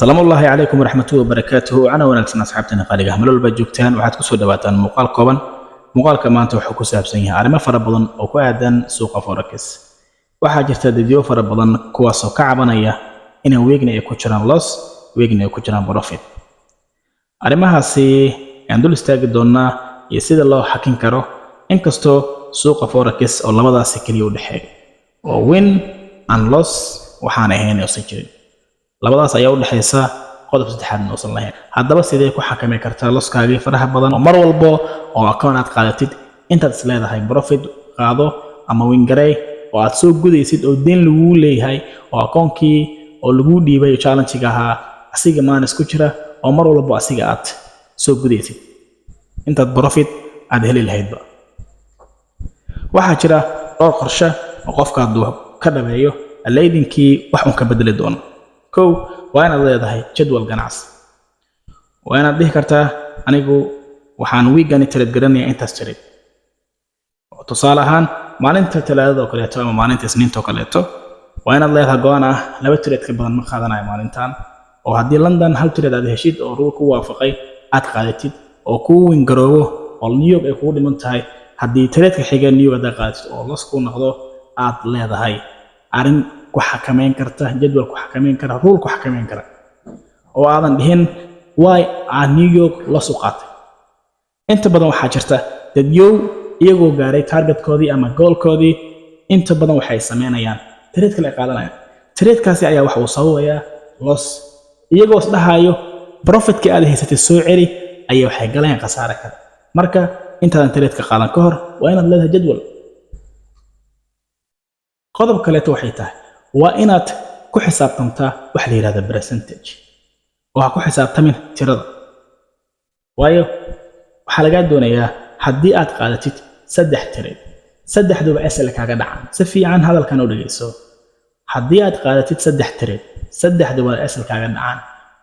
سلام الله عليكم ورحمة الله وبركاته. أنا ونكسنا أصحابتنا قالقة ملول بجوكتان وحد كسو دواتان مقال كوبان مقال كمان توحو كسابسنيها على ما فربضن أو كوادن سوق فوركس وحاجة ديو فربضن كواسو كعبانية إنه ويجنا يكوشران لوس ويجنا يكوشران بروفيت على ما هسي عندو الاستاق دونا يسيد الله حكين كارو إنكستو سوق فوركس أو لماذا سكريو دحي وين عن لوس وحانا هين يوسيجرين labadaas ayaa u dhaxaysa qodob saddexaad noosan lahayn haddaba sidee ku xakamay kartaa loskaagii faraha badan oo mar walba oo account aad qaadatid intaad isleedahay profit qaado ama wingaray oo aad soo gudaysid oo deen lagu leeyahay oo account-kii oo lagu dhiibay challenge-ga ahaa asiga maan isku jira oo mar walba asiga aad soo gudaysid intaad profit aad heli lahaydba waxaa jira dhowr qorshe oo qofka hadduu ka dhameeyo allaydinkii wax un ka bedeli doono كو وانا leedahay jadwal ganacsi waana dhihi kartaa anigu waxaan weekend trade garanaya intaas trade tusaale ahaan maalinta talaadada oo kaleeto ama maalinta isniinta oo kaleeto waana leedahay go'aan ah laba trade ka badan ma qaadanayo maalintan oo haddii London hal trade aad heshid oo ruulku waafaqay aad qaadatid oo ku wingaroobo oo New York ay kugu dhiman tahay haddii trade ka xiga New York aad qaadatid oo loss ku noqdo aad leedahay arin ku xakameyn karta jadwal ku xakameyn kara rule ku xakameyn kara oo aadan dhihin way aan New York la soo qaatay inta badan waxa jirta dad iyagoo gaaray targetkoodii ama goalkoodii inta badan waxay sameynayaan trade kale qaadanayaan trade kaasi ayaa wax uu sababayaa loss iyagoo isdhahayo profit ka aad haysatay soo celi ayaa waxay galayaan khasaare kale marka intaadan trade ka qaadan ka hor waa inaad leedahay jadwal qodob kale waxay tahay وإنات كحساب تمتا وحلي هذا برسنتج وحكحساب تمن ترضى وايو وحلقات دونية حديقات قادتك سدح تريد سدح دوب أسألك هكذا عن سفي عن هذا الكانو لقيسو حديقات قادتك سدح تريد سدح دوب أسألك هكذا عن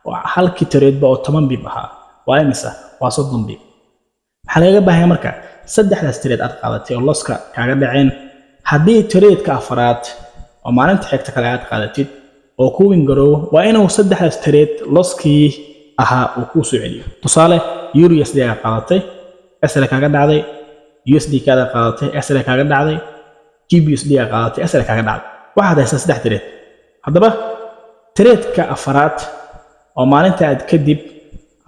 وحلك تريد بأو تمن بيبها وايمسا وصدن بيب حلقات بها مركا سدح تريد قادتك والله سكا هكذا عين حديق تريد كأفراد oo maalinta xigta kale aad qaadatid oo ku wingarow waa inuu saddexdaas trade loskii ahaa uu ku soo celiyo tusaale euro USD ka qaadatay SL kaaga dhacday USD kaaga qaadatay SL kaaga dhacday GBP ka qaadatay SL kaaga dhacday waxaad haysaa saddex trade haddaba trade ka afraad oo maalinta aad kadib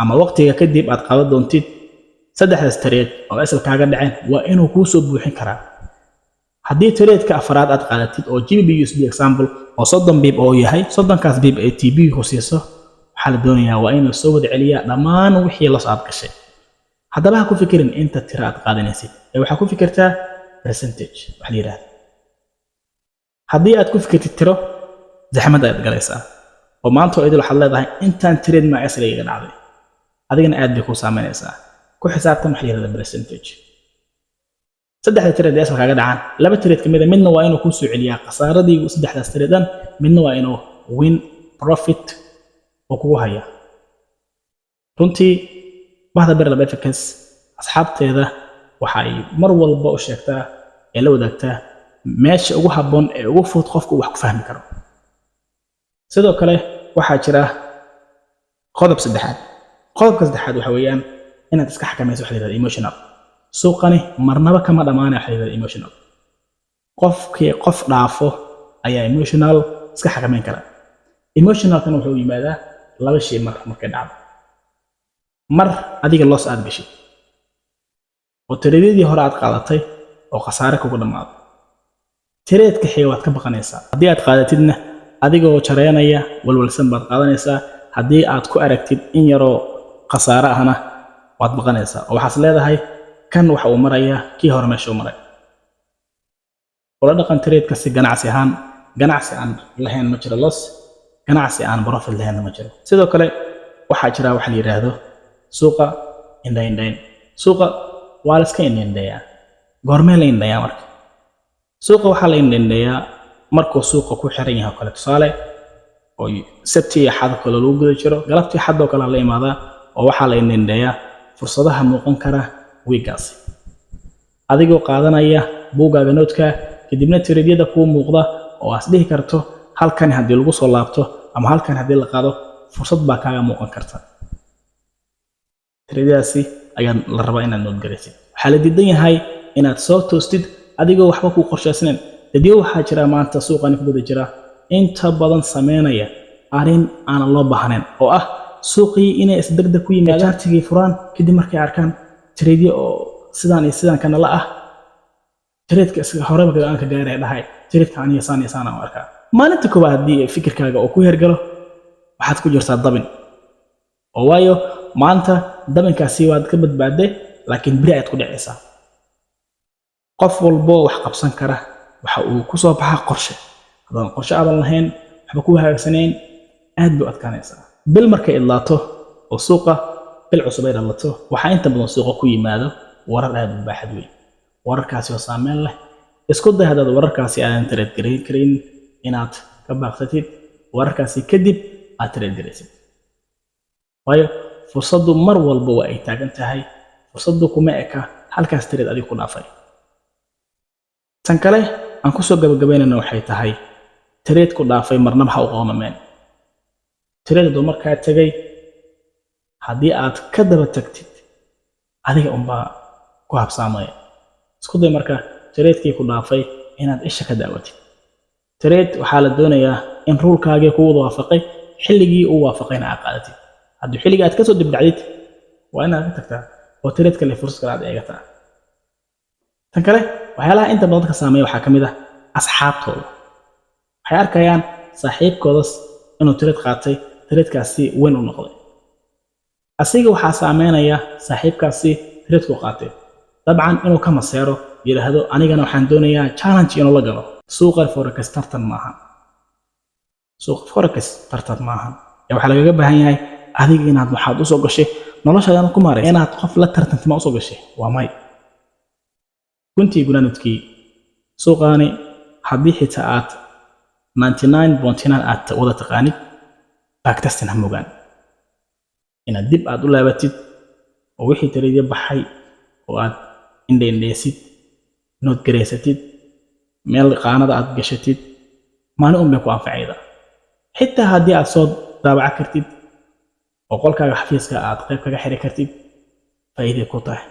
ama waqtiga kadib aad qaadan doontid saddexdaas trade oo SL kaaga dhaceen waa inuu ku soo buuxin karaa haddii trade ka afraad aad qaadatid oo GBP example oo 30 bib oo yahay 30 kaas bib ee TB ku siiso waxa la doonayaa waa inuu soo wada celiyaa dhammaan wixii la soo gashay haddaba ha ku fikirin inta tira aad qaadanaysid ee waxa ku fikirtaa percentage wax la yiraahdo haddii aad ku fikirtid tiro zaxmad aad galaysaa oo maanta oo idil waxaad leedahay intaan trade ma asal iga dhacday adigana aad bay ku saameynaysaa ku xisaabtan wax la yiraahdo percentage saddex trade asal kaaga dhacaan laba trade kamid ah midna waa inuu ku soo celiyaa khasaaradii saddexdaas tradean midna waa inuu win profit oo kugu haya runtii bahda beer laba focus asxaabteeda waxay mar walba u sheegtaa ee la wadaagtaa meesha ugu habboon ee ugu fudud qofku wax ku fahmi karo sidoo kale waxaa jira qodobka saddexaad waxa weeyaan inaad iska xakamayso wax la yiraahdo emotional suuqani marnaba kama dhamaanay xiriir emotional qof dhaafo ayaa emotional iska xakameyn kara emotional kan wuxuu yimaadaa laba shay markay dhacdo mar adiga loss aad gashay oo tiradii hore aad qaadatay oo khasaare kugu dhamaado tiradka xiga waad ka baqanaysaa haddii aad qaadatidna adigoo jareynaya walwalsan baad qaadanaysaa haddii aad ku aragtid in yaroo khasaare ahna waad baqanaysaa oo waxaad leedahay kan waxa uu marayaa kii hore meesha uu maray wala dhaqan trade kasi ganacsi ahaan ganacsi aan lahayn ma jiro loss ganacsi aan profit lahayn ma jiro sidoo kale waxa jira wax la yiraahdo suuqa indhayn suuqa waa la iska indhayaa goormee la indhayaa marka suuqa waxa la indhayaa markuu suuqa ku xiran yahay kale tusaale oo sabti iyo xad kale lagu guda jiro galabtii xad oo kale la imaada oo waxa la indhayaa fursadaha muuqan kara wiigaas adigoo qaadanaya buugaaga noodka kadibna tiradiyada ku muuqda oo aad dhihi karto halkan hadii lagu soo laabto ama halkan hadii la qaado fursad baa kaaga muuqan karta. Tiradaasi ayaa la rabaa inaad nood garaysid. Waxaa la diidan yahay inaad soo toostid adigoo waxba ku qorshaysnayn. dadii waxaa jira maanta suuqani ku guda jira inta badan sameynaya arrin aan loo baahnayn oo ah suuqii inay isdegdeg ku yimaadaan chartigii furaan kadib markay arkaan trade oo sidaan iyo sidaan kana la ah trade-ka iska hore markay aan ka gaaray dhahay trade-ka aniga saan aan arkaa maalinta koobaad haddii fikirkaaga oo ku hergalo waxaad ku jirtaa dabin oo waayo maanta dabinkaasi waad ka badbaaday laakiin biri aad ku dhacaysaa qof walbo wax qabsan kara waxa uu ku soo baxaa qorshe haddaan qorshe aadan lahayn waxba ku hagaagsanayn aad buu adkaanaysaa bil markay idlaato oo suuqa bil cusub ay dhalato waxaa inta badan suuqa ku yimaado warar aad u baaxad weyn wararkaasi oo saameyn leh isku day haddaad wararkaasi aadan trade gareyn karin inaad ka baaqsatid wararkaasi kadib aad trade garaysid waayo fursaddu mar walba waa ay taagan tahay fursaddu kuma eka halkaas trade adiga ku dhaafay tan kale aan ku soo gabagabeynayna waxay tahay trade ku dhaafay marnaba ha u qoomameen trade doo markaa tagay haddii aad ka daba tagtid adiga unbaa ku habsaamaya isku day marka trade-kii ku dhaafay inaad isha ka daawatid trade waxaa la doonayaa in ruulkaagii ku wada waafaqay xilligii uu waafaqayna aad qaadatid haddii xilligii aad ka soo dibdhacdid waa inaad ka tagtaa oo trade kale fursad kale aad eegataa tan kale waxyaalaha inta badan ka saameeya waxaa ka mid ah asxaabtooda waxay arkayaan saaxiibkoodas inuu trade qaatay trade-kaasi weyn u noqday asiga waxaa saameynaya saaxiibkaasi trade ku qaatay dabcan inuu ka maseero yiraahdo anigana waxaan doonayaa challenge inuu la galo suuqa forex tartan maaha suuqa forex tartan maaha waxa lagaga baahan yahay adiga inaad waxaad u soo gashay noloshaada ku maaray inaad qof la tartantama u soo gashay waa may kuntii gunaanadkii suuqaani haddii xitaa aad 99.9 aad wada taqaanid backtesting ha mogaan inaad dib aad u laabatid oo wixii trade baxay oo aad indheendheesid nood gareysatid meel qaanada aad gashatid maalin un bay ku anfacayda xitaa haddii aad soo daabaca kartid oo qolkaaga xafiiska aad qayb kaga xiri kartid faa'iido ku tahay